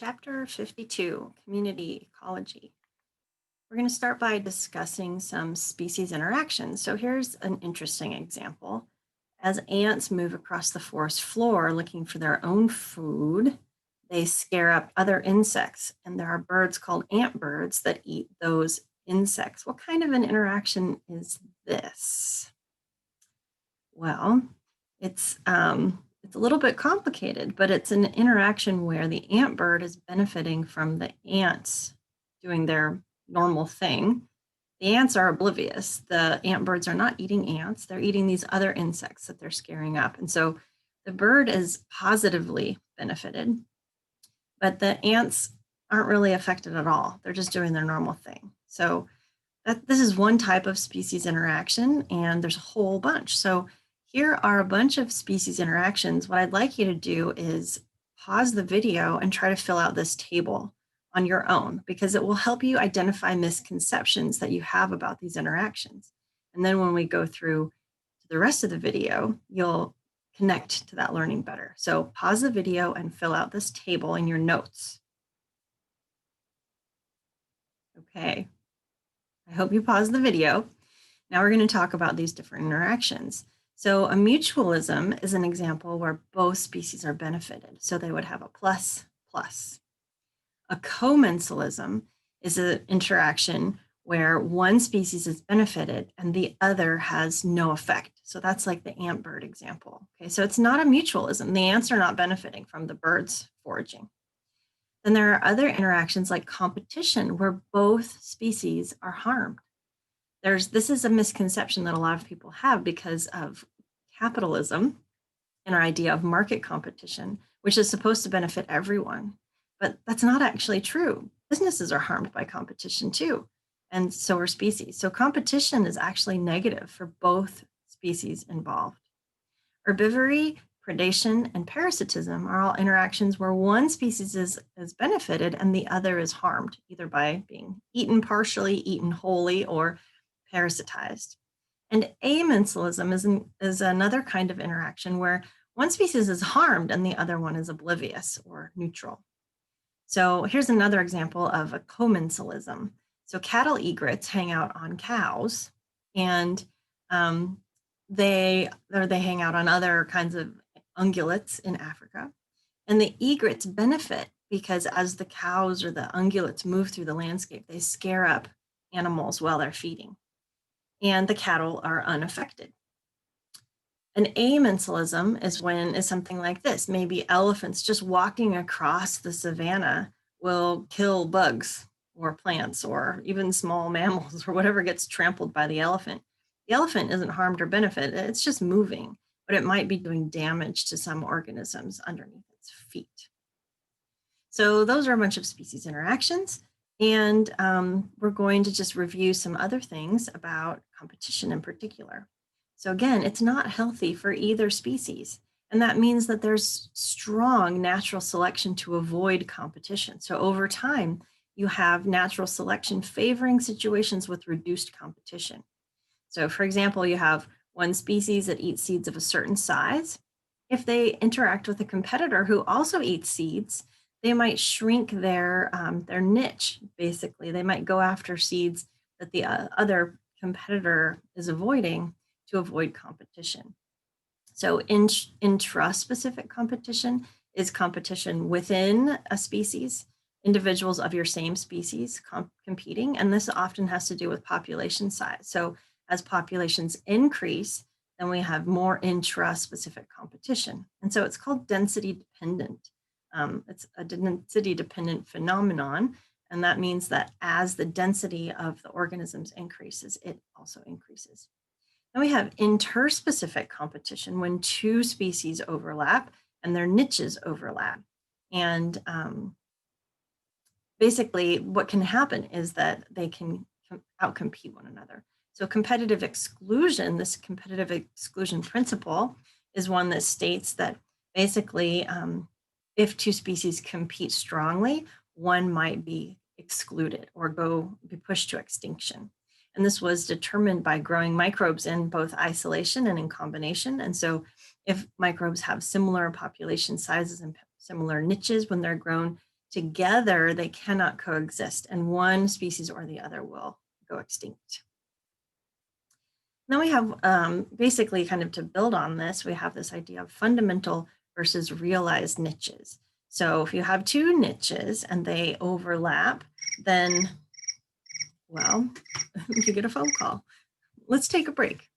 Chapter 52, Community Ecology. We're going to start by discussing some species interactions. So here's an interesting example. As ants move across the forest floor looking for their own food, they scare up other insects, and there are birds called antbirds that eat those insects. What kind of an interaction is this? Well, it's a little bit complicated, but it's an interaction where the antbird is benefiting from the ants doing their normal thing. The ants are oblivious. The antbirds are not eating ants. They're eating these other insects that they're scaring up. And so the bird is positively benefited, but the ants aren't really affected at all. They're just doing their normal thing. So this is one type of species interaction, and there's a whole bunch. So here are a bunch of species interactions. What I'd like you to do is pause the video and try to fill out this table on your own, because it will help you identify misconceptions that you have about these interactions. And then when we go through the rest of the video, you'll connect to that learning better. So pause the video and fill out this table in your notes. Okay, I hope you paused the video. Now we're going to talk about these different interactions. So a mutualism is an example where both species are benefited. So they would have a plus, plus. A commensalism is an interaction where one species is benefited and the other has no effect. So that's like the antbird example. Okay, so it's not a mutualism. The ants are not benefiting from the birds foraging. Then there are other interactions like competition where both species are harmed. This is a misconception that a lot of people have because of capitalism and our idea of market competition, which is supposed to benefit everyone. But that's not actually true. Businesses are harmed by competition too, and so are species. So competition is actually negative for both species involved. Herbivory, predation, and parasitism are all interactions where one species is benefited and the other is harmed, either by being eaten partially, eaten wholly, or parasitized. And ammensalism is another kind of interaction where one species is harmed and the other one is oblivious or neutral. So here's another example of a commensalism. So cattle egrets hang out on cows, and they hang out on other kinds of ungulates in Africa. And the egrets benefit because as the cows or the ungulates move through the landscape, they scare up animals while they're feeding, and the cattle are unaffected. An ammensalism is something like this. Maybe elephants just walking across the savanna will kill bugs or plants or even small mammals or whatever gets trampled by the elephant. The elephant isn't harmed or benefited, it's just moving, but it might be doing damage to some organisms underneath its feet. So those are a bunch of species interactions. And we're going to just review some other things about competition in particular. So again, it's not healthy for either species. And that means that there's strong natural selection to avoid competition. So over time, you have natural selection favoring situations with reduced competition. So for example, you have one species that eats seeds of a certain size. If they interact with a competitor who also eats seeds, they might shrink their niche, basically. They might go after seeds that the other competitor is avoiding to avoid competition. So intraspecific competition is competition within a species, individuals of your same species competing, and this often has to do with population size. So as populations increase, then we have more intraspecific competition. And so it's called density dependent. It's a density dependent phenomenon, and that means that as the density of the organisms increases, it also increases. Then we have interspecific competition when two species overlap and their niches overlap. And basically what can happen is that they can outcompete one another. So competitive exclusion, this competitive exclusion principle, is one that states that basically if two species compete strongly, one might be excluded or be pushed to extinction. And this was determined by growing microbes in both isolation and in combination. And so if microbes have similar population sizes and similar niches when they're grown Together, they cannot coexist, and one species or the other will go extinct. Then we have basically kind of to build on this, we have this idea of fundamental versus realized niches. So if you have two niches and they overlap, then, well, you get a phone call. Let's take a break.